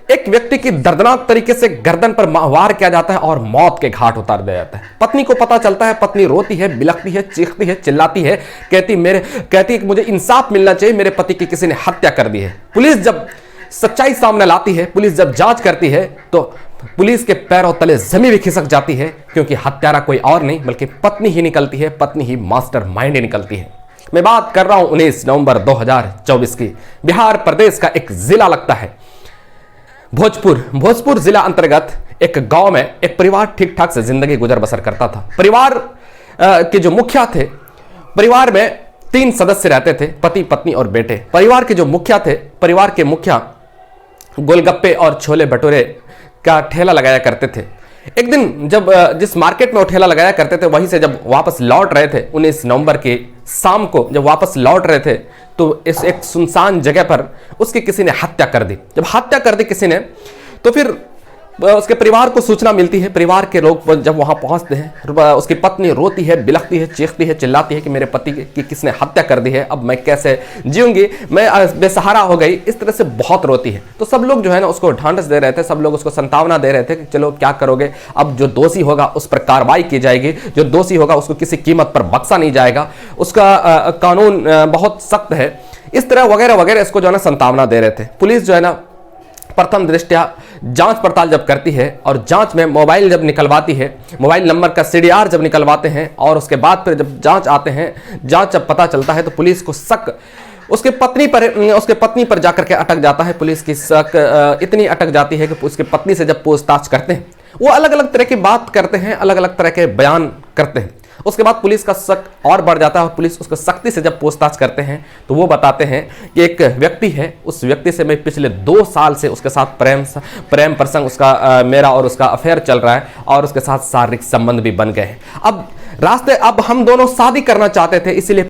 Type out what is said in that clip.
एक व्यक्ति की दर्दनाक तरीके से गर्दन पर वार किया जाता है और मौत के घाट उतार दिया जाता है। पत्नी को पता चलता है, पत्नी रोती है, बिलखती है, चीखती है, चिल्लाती है, कहती है कि मुझे इंसाफ मिलना चाहिए, मेरे पति की किसी ने हत्या कर दी है। पुलिस जब सच्चाई सामने लाती है, पुलिस जब जांच करती है, तो पुलिस के पैरों तले जमीन भी खिसक जाती है, क्योंकि हत्यारा कोई और नहीं बल्कि पत्नी ही निकलती है, पत्नी ही मास्टरमाइंड ही निकलती है। मैं बात कर रहा हूं 19 नवंबर 2024 की। बिहार प्रदेश का एक जिला लगता है भोजपुर जिला अंतर्गत एक गांव में एक परिवार ठीक ठाक से जिंदगी गुजर बसर करता था। परिवार के जो मुखिया थे, परिवार में 3 सदस्य रहते थे, पति पत्नी और बेटे। परिवार के जो मुखिया थे, परिवार के मुखिया गोलगप्पे और छोले भटूरे का ठेला लगाया करते थे। एक दिन जब जिस मार्केट में वो ठेला लगाया करते थे, वहीं से जब वापस लौट रहे थे 19 नवंबर की शाम को, जब वापस लौट रहे थे, तो इस एक सुनसान जगह पर उसकी किसी ने हत्या कर दी। जब हत्या कर दी किसी ने, तो फिर उसके परिवार को सूचना मिलती है। परिवार के लोग जब वहां पहुंचते हैं, उसकी पत्नी रोती है, बिलखती है, चीखती है, चिल्लाती है कि मेरे पति की किसने हत्या कर दी है, अब मैं कैसे जीऊंगी, मैं बेसहारा हो गई, इस तरह से बहुत रोती है। तो सब लोग जो है ना उसको ढांढस दे रहे थे, सब लोग उसको संतावना दे रहे थे कि चलो क्या करोगे, अब जो दोषी होगा उस पर कार्रवाई की जाएगी, जो दोषी होगा उसको किसी कीमत पर बख्शा नहीं जाएगा, उसका कानून बहुत सख्त है, इस तरह वगैरह वगैरह इसको जो है ना संतावना दे रहे थे। पुलिस जो है ना प्रथम दृष्टया जांच पड़ताल जब करती है और जांच में मोबाइल जब निकलवाती है, मोबाइल नंबर का सीडीआर जब निकलवाते हैं, और उसके बाद फिर जब जांच आते हैं, जांच जब पता चलता है, तो पुलिस को शक उसके पत्नी पर जाकर के अटक जाता है। पुलिस की शक इतनी अटक जाती है कि उसके पत्नी से जब पूछताछ करते हैं, वो अलग अलग तरह की बात करते हैं, अलग अलग तरह के बयान करते हैं। उसके बाद पुलिस का शक और बढ़ जाता है और पुलिस उसको सख्ती से जब पूछताछ करते हैं, तो वो बताते हैं कि एक व्यक्ति है, उस व्यक्ति से मैं पिछले 2 साल से उसके साथ प्रेम प्रसंग उसका मेरा और उसका अफेयर चल रहा है, और उसके साथ शारीरिक संबंध भी बन गए हैं। अब हम दोनों शादी करना चाहते थे, इसीलिए